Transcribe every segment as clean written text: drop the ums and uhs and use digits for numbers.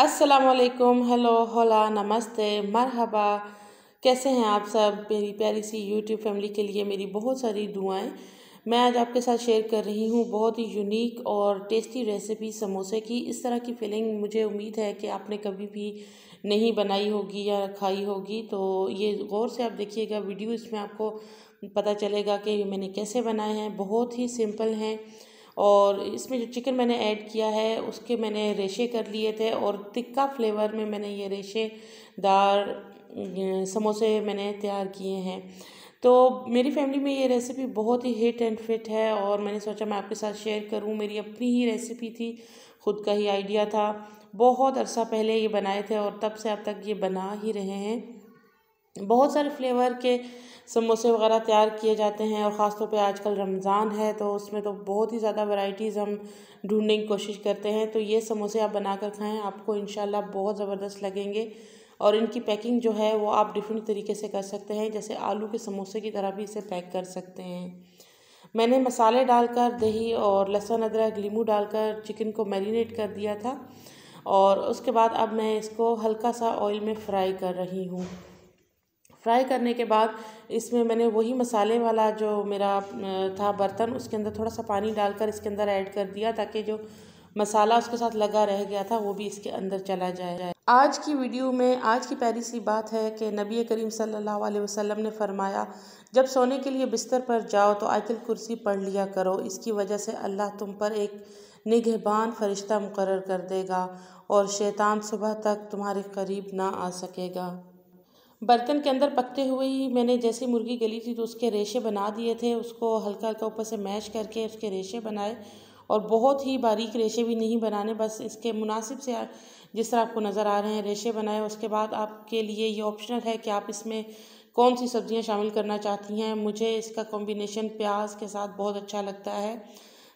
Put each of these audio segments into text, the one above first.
अस्सलामुअलैकुम, हेलो, होला, नमस्ते, मरहबा। कैसे हैं आप सब? मेरी प्यारी सी यूट्यूब फैमिली के लिए मेरी बहुत सारी दुआएं। मैं आज आपके साथ शेयर कर रही हूँ बहुत ही यूनिक और टेस्टी रेसिपी समोसे की। इस तरह की फीलिंग मुझे उम्मीद है कि आपने कभी भी नहीं बनाई होगी या खाई होगी। तो ये गौर से आप देखिएगा वीडियो, इसमें आपको पता चलेगा कि मैंने कैसे बनाए हैं। बहुत ही सिंपल हैं और इसमें जो चिकन मैंने ऐड किया है उसके मैंने रेशे कर लिए थे और तिक्का फ्लेवर में मैंने ये रेशेदार समोसे मैंने तैयार किए हैं। तो मेरी फैमिली में ये रेसिपी बहुत ही हिट एंड फिट है और मैंने सोचा मैं आपके साथ शेयर करूं। मेरी अपनी ही रेसिपी थी, खुद का ही आइडिया था। बहुत अरसा पहले ये बनाए थे और तब से अब तक ये बना ही रहे हैं। बहुत सारे फ्लेवर के समोसे वगैरह तैयार किए जाते हैं और ख़ास तौर पे आजकल रमज़ान है तो उसमें तो बहुत ही ज़्यादा वैरायटीज़ हम ढूंढने की कोशिश करते हैं। तो ये समोसे आप बनाकर खाएं, आपको इंशाल्लाह बहुत ज़बरदस्त लगेंगे। और इनकी पैकिंग जो है वो आप डिफरेंट तरीके से कर सकते हैं, जैसे आलू के समोसे की तरह भी इसे पैक कर सकते हैं। मैंने मसाले डालकर, दही और लहसुन अदरक लीमू डालकर चिकन को मैरिनेट कर दिया था और उसके बाद अब मैं इसको हल्का सा ऑयल में फ्राई कर रही हूँ। फ्राई करने के बाद इसमें मैंने वही मसाले वाला जो मेरा था बर्तन, उसके अंदर थोड़ा सा पानी डालकर इसके अंदर ऐड कर दिया ताकि जो मसाला उसके साथ लगा रह गया था वो भी इसके अंदर चला जाए। आज की वीडियो में आज की प्यारी सी बात है कि नबी करीम सल्लल्लाहु अलैहि वसल्लम ने फरमाया, जब सोने के लिए बिस्तर पर जाओ तो आयतुल कुर्सी पढ़ लिया करो। इसकी वजह से अल्लाह तुम पर एक निगहबान फरिश्ता मुकर्रर कर देगा और शैतान सुबह तक तुम्हारे करीब ना आ सकेगा। बर्तन के अंदर पकते हुए ही मैंने जैसे मुर्गी गली थी तो उसके रेशे बना दिए थे। उसको हल्का हल्का ऊपर से मैश करके उसके रेशे बनाए और बहुत ही बारीक रेशे भी नहीं बनाने, बस इसके मुनासिब से जिस तरह आपको नज़र आ रहे हैं रेशे बनाए। उसके बाद आपके लिए ये ऑप्शनल है कि आप इसमें कौन सी सब्जियां शामिल करना चाहती हैं। मुझे इसका कॉम्बिनेशन प्याज के साथ बहुत अच्छा लगता है।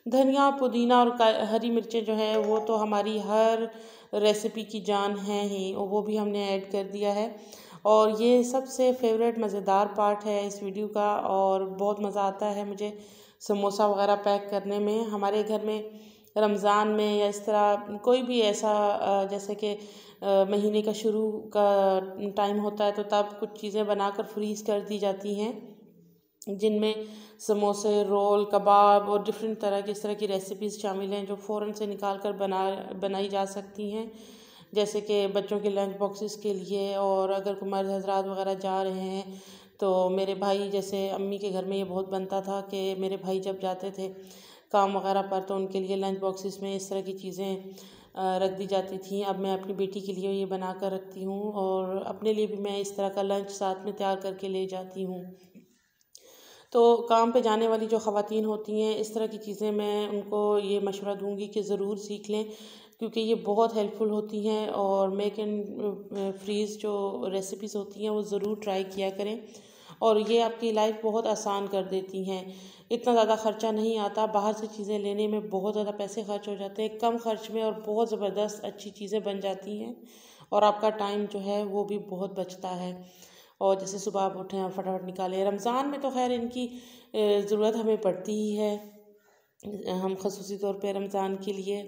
धनिया, पुदीना और हरी मिर्चें जो है वो तो हमारी हर रेसिपी की जान है ही, और वो भी हमने ऐड कर दिया है। और ये सबसे फेवरेट मज़ेदार पार्ट है इस वीडियो का और बहुत मज़ा आता है मुझे समोसा वगैरह पैक करने में। हमारे घर में रमज़ान में या इस तरह कोई भी ऐसा जैसे कि महीने का शुरू का टाइम होता है तो तब कुछ चीज़ें बनाकर फ्रीज़ कर दी जाती हैं, जिनमें समोसे, रोल, कबाब और डिफरेंट तरह की इस तरह की रेसिपीज़ शामिल हैं जो फ़ौरन से निकाल कर बनाई जा सकती हैं, जैसे कि बच्चों के लंच बॉक्सेस के लिए। और अगर कोई मर्द हजरात वगैरह जा रहे हैं तो मेरे भाई, जैसे अम्मी के घर में ये बहुत बनता था कि मेरे भाई जब जाते थे काम वगैरह पर तो उनके लिए लंच बॉक्सेस में इस तरह की चीज़ें रख दी जाती थी। अब मैं अपनी बेटी के लिए ये बना कर रखती हूँ और अपने लिए भी मैं इस तरह का लंच साथ में तैयार करके ले जाती हूँ। तो काम पे जाने वाली जो ख़वातीन होती हैं, इस तरह की चीज़ें मैं उनको ये मशवरा दूंगी कि ज़रूर सीख लें, क्योंकि ये बहुत हेल्पफुल होती हैं। और मेक एंड फ्रीज़ जो रेसिपीज़ होती हैं वो ज़रूर ट्राई किया करें और ये आपकी लाइफ बहुत आसान कर देती हैं। इतना ज़्यादा ख़र्चा नहीं आता, बाहर से चीज़ें लेने में बहुत ज़्यादा पैसे खर्च हो जाते हैं, कम खर्च में और बहुत ज़बरदस्त अच्छी चीज़ें बन जाती हैं और आपका टाइम जो है वो भी बहुत बचता है। और जैसे सुबह आप उठें और फटाफट निकालें। रमज़ान में तो खैर इनकी ज़रूरत हमें पड़ती ही है। हम ख़ुसूसी तौर पे रमज़ान के लिए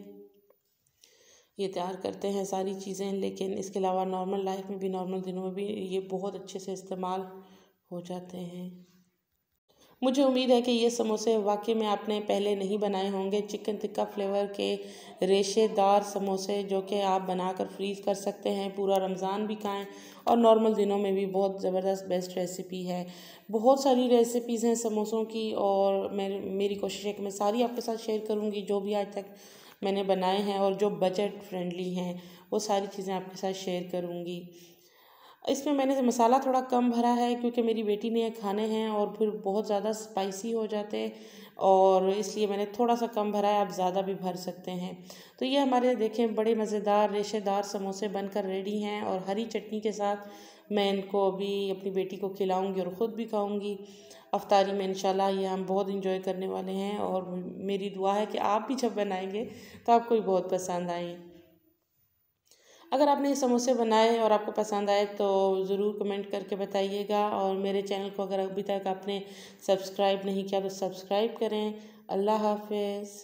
ये तैयार करते हैं सारी चीज़ें, लेकिन इसके अलावा नॉर्मल लाइफ में भी, नॉर्मल दिनों में भी ये बहुत अच्छे से इस्तेमाल हो जाते हैं। मुझे उम्मीद है कि ये समोसे वाकई में आपने पहले नहीं बनाए होंगे। चिकन टिक्का फ्लेवर के रेशेदार समोसे जो कि आप बनाकर फ्रीज़ कर सकते हैं, पूरा रमज़ान भी खाएं और नॉर्मल दिनों में भी बहुत ज़बरदस्त बेस्ट रेसिपी है। बहुत सारी रेसिपीज़ हैं समोसों की और मेरी कोशिश है कि मैं सारी आपके साथ शेयर करूँगी जो भी आज तक मैंने बनाए हैं और जो बजट फ्रेंडली हैं वो सारी चीज़ें आपके साथ शेयर करूँगी। इसमें मैंने मसाला थोड़ा कम भरा है क्योंकि मेरी बेटी ने खाने हैं और फिर बहुत ज़्यादा स्पाइसी हो जाते, और इसलिए मैंने थोड़ा सा कम भरा है। आप ज़्यादा भी भर सकते हैं। तो ये हमारे देखें बड़े मज़ेदार रेशेदार समोसे बनकर रेडी हैं और हरी चटनी के साथ मैं इनको अभी अपनी बेटी को खिलाऊंगी और ख़ुद भी खाऊंगी अफ्तारी में। इंशाल्लाह ये हम बहुत इंजॉय करने वाले हैं और मेरी दुआ है कि आप भी जब बनाएंगे तो आपको भी बहुत पसंद आए। अगर आपने ये समोसे बनाए और आपको पसंद आए तो ज़रूर कमेंट करके बताइएगा, और मेरे चैनल को अगर अभी तक आपने सब्सक्राइब नहीं किया तो सब्सक्राइब करें। अल्लाह हाफ़िज़।